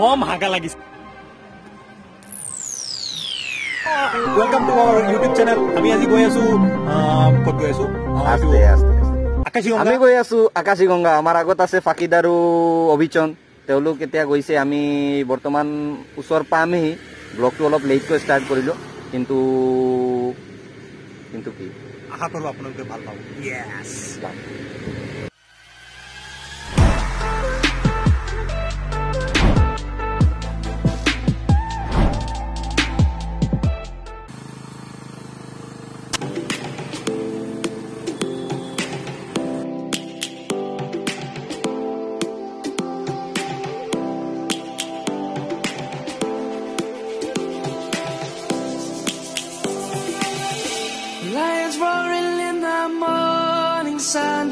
কম হাগা লাগিছে welcome to our YouTube channel আমি আজি গৈ আছো কত গৈ আছো আকাশীগঙ্গা আমি গৈ আছো আকাশীগঙ্গা আমাৰ আগত আছে ফাকিদ আৰু অভিচন তেওঁলোক এতিয়া গৈছে আমি বৰ্তমান ওচৰ পামহি ব্লগটো অলপ লেটকৈ ষ্টাৰ্ট কৰিলো কিন্তু কি আশা কৰো আপোনালোকে ভাল পাব yes Lions roaring in the morning sun,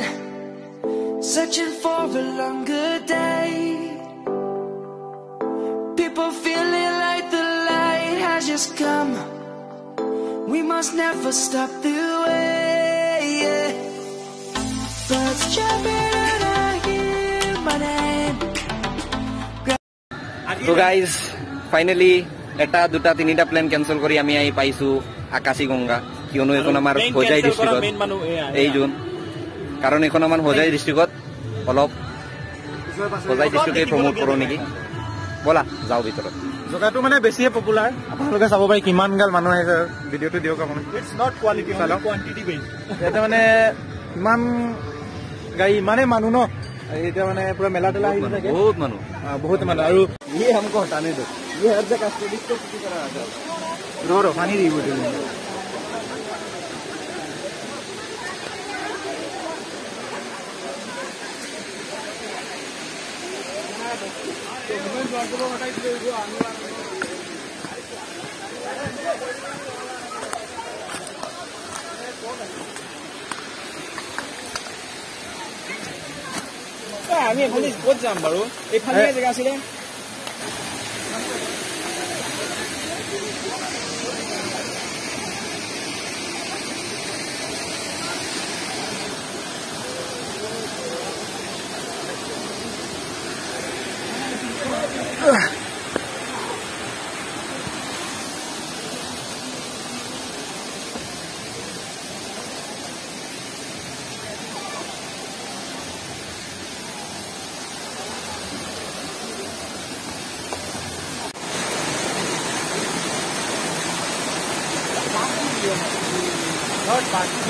searching for a longer day. People feeling like the light has just come. We must never stop the way. Yeah. Birds jumping and I hear my name. So guys, finally এটা দুটা তিনিটা plan cancel কৰি আমি আহি পাইছো আকাশীগঙ্গা কিয়নো এখন আমাৰ হোজাই ডিস্ট্ৰিক্টত এই জোন কাৰণ এখন আমাৰ হোজাই ডিস্ট্ৰিক্টত অলপ হোজাই ডিস্ট্ৰিক্টে প্ৰমোট কৰো নেকি বলা যাও ভিতৰত জগাটো মানে বেছিয়ে পপুলাৰ আপোনালোকে চাব পাৰি কিমান গাল মানুহ আহিছে ভিডিওটো দিওক আপুনি it's not quality only quantity বেজ এটা মানে ইমান গাই মানে মানুহ ন এটা মানে পুৰা মেলা তেলা আহি থাকে বহুত মানুহ আৰু ये हमको हटाने दो ये हर जगह स्टडीज को किसी तरह आ जाओ रो पानी दी बोतल আমি এফালে ক'ত যাম বাৰু এইফালে জেগা আছিলে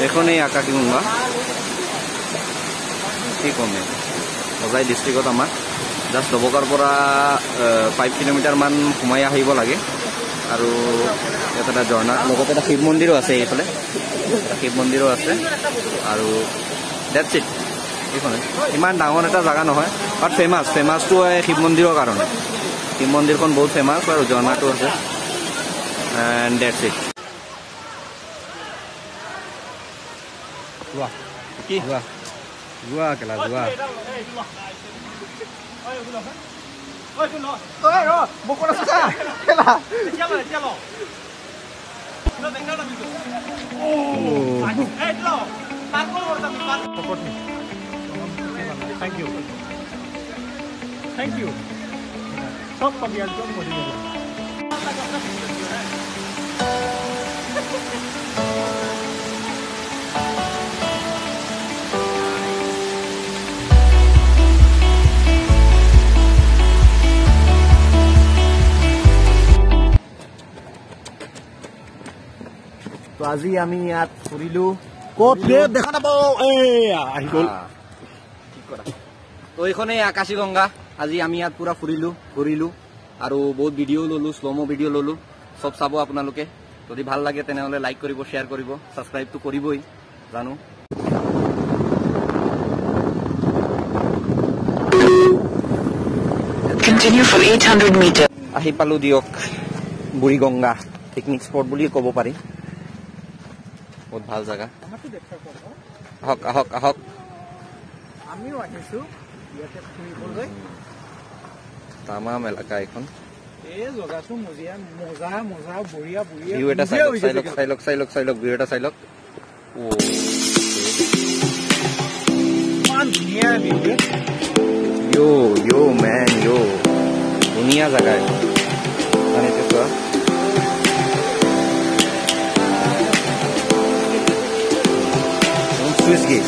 এখনই আকাশীগঙ্গা কি কমে হোজাই ডিস্ট্ৰিক্টত আমাৰ জাষ্ট ডবকাৰ পৰা 5 কিলোমিটাৰ মান সোমাই আহিব লাগে আৰু এটা ঝৰ্ণা লগতে এটা শিৱ মন্দিৰো আছে এইফালে শিৱ মন্দিৰো আছে আৰু দ্যাটছ ইট এইখনে ইমান ডাঙৰ এটা জাগা নহয় বাট ফেমাছটো শিৱ মন্দিৰৰ কাৰণে শিৱ মন্দিৰখন বহুত ফেমাছ আৰু ঝৰ্ণাটো আছে and that's it Gua kelas gua. Mau kena susah. Kelah. Thank you. Thank you. Sok pagyan ko mo din. তো আজি আমি ইয়াত ফুৰিলো ক'ত দেখা নাপাও আহি গ'ল কি কৰা তো এইখনেই আকাশীগঙ্গা আজি আমি ইয়াত পুৰা ফুৰিলো আৰু বহুত ভিডিঅ' ললো শ্ল'মো ভিডিঅ' ললো সব চাব আপোনালোকে যদি ভাল লাগে তেনেহ'লে লাইক কৰিব শ্বেয়াৰ কৰিব ছাবস্ক্ৰাইবটো কৰিবই জানো Continue for 800 meters. আহি পালো দিয়ক বুঢ়ীগঙ্গা পিকনিক স্পট বুলি ক'ব পাৰি বহুত ভাল জায়গা আহক আমিও আহিছো ইয়াতে ফুৰিবলৈ তামাম এলেকা এখন এই জগাটো মজা বঢ়িয়া ভিউ এটা চাই লওক ভিউ এটা চাই লওক ও মান ধুনীয়া ভিউ yo man yo ধুনীয়া জাগা এইটো পানীটো চোৱা চুইচ গেট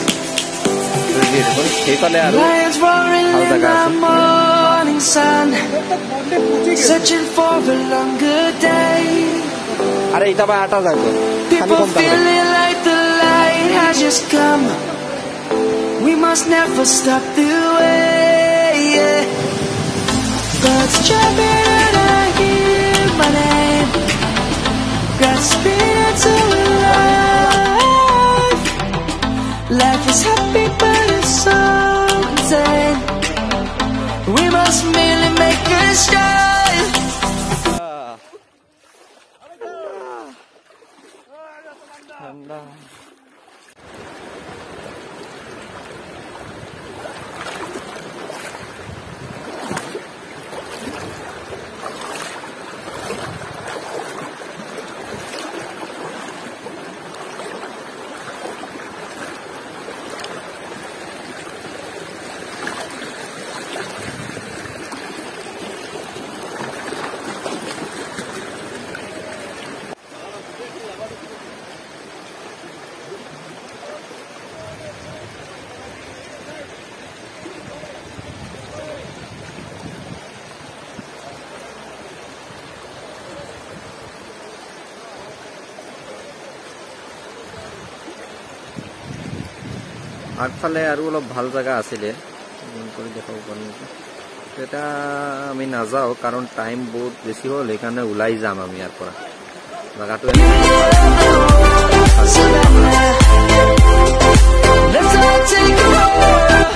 সেইফালে আৰু Lions roaring ভাল in জাগা the আছে morning sun, searching for a longer day. আরে এটা বা আটা যাইতো খালি People কম তাহলে feeling like the light has just come. We must never stop the way. Yeah. Birds chirping and I hear my name, grasping into life. Life is happy but it's so insane. We must merely make a start. ঠান্ডা আগফালে আৰু অলপ ভাল জায়গা আছিলে কৰি দেখাব পাৰো এটা আমি নাযাও কাৰণ টাইম বহুত বেছি হ'ল সেইকাৰণে ওলাই যাম আমি ইয়াৰ পৰা জায়গাটো Let's all take a walk.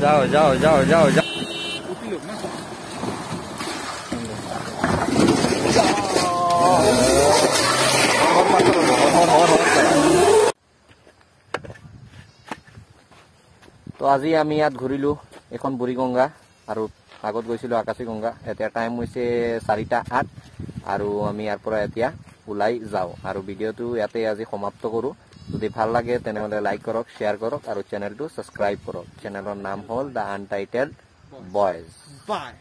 যাও যাও যাও যাও যাও তো আজি আমি ইয়াত ঘূৰিলো এখন বুঢ়ীগঙ্গা আৰু আগত গৈছিলো আকাশী গঙ্গা এতিয়া টাইম হৈছে 4:08 আৰু আমি ইয়াৰ পৰা এতিয়া ওলাই যাও আৰু ভিডিওটো ইয়াতে আজি সমাপ্ত কৰো যদি ভাল লাগে তেনেহলে লাইক কৰক শেয়াৰ কৰক আৰু চেনেলটো সাবস্ক্ৰাইব কৰক চেনেলৰ নাম হ'ল দা আনটাইটেলড বয়েজ বাই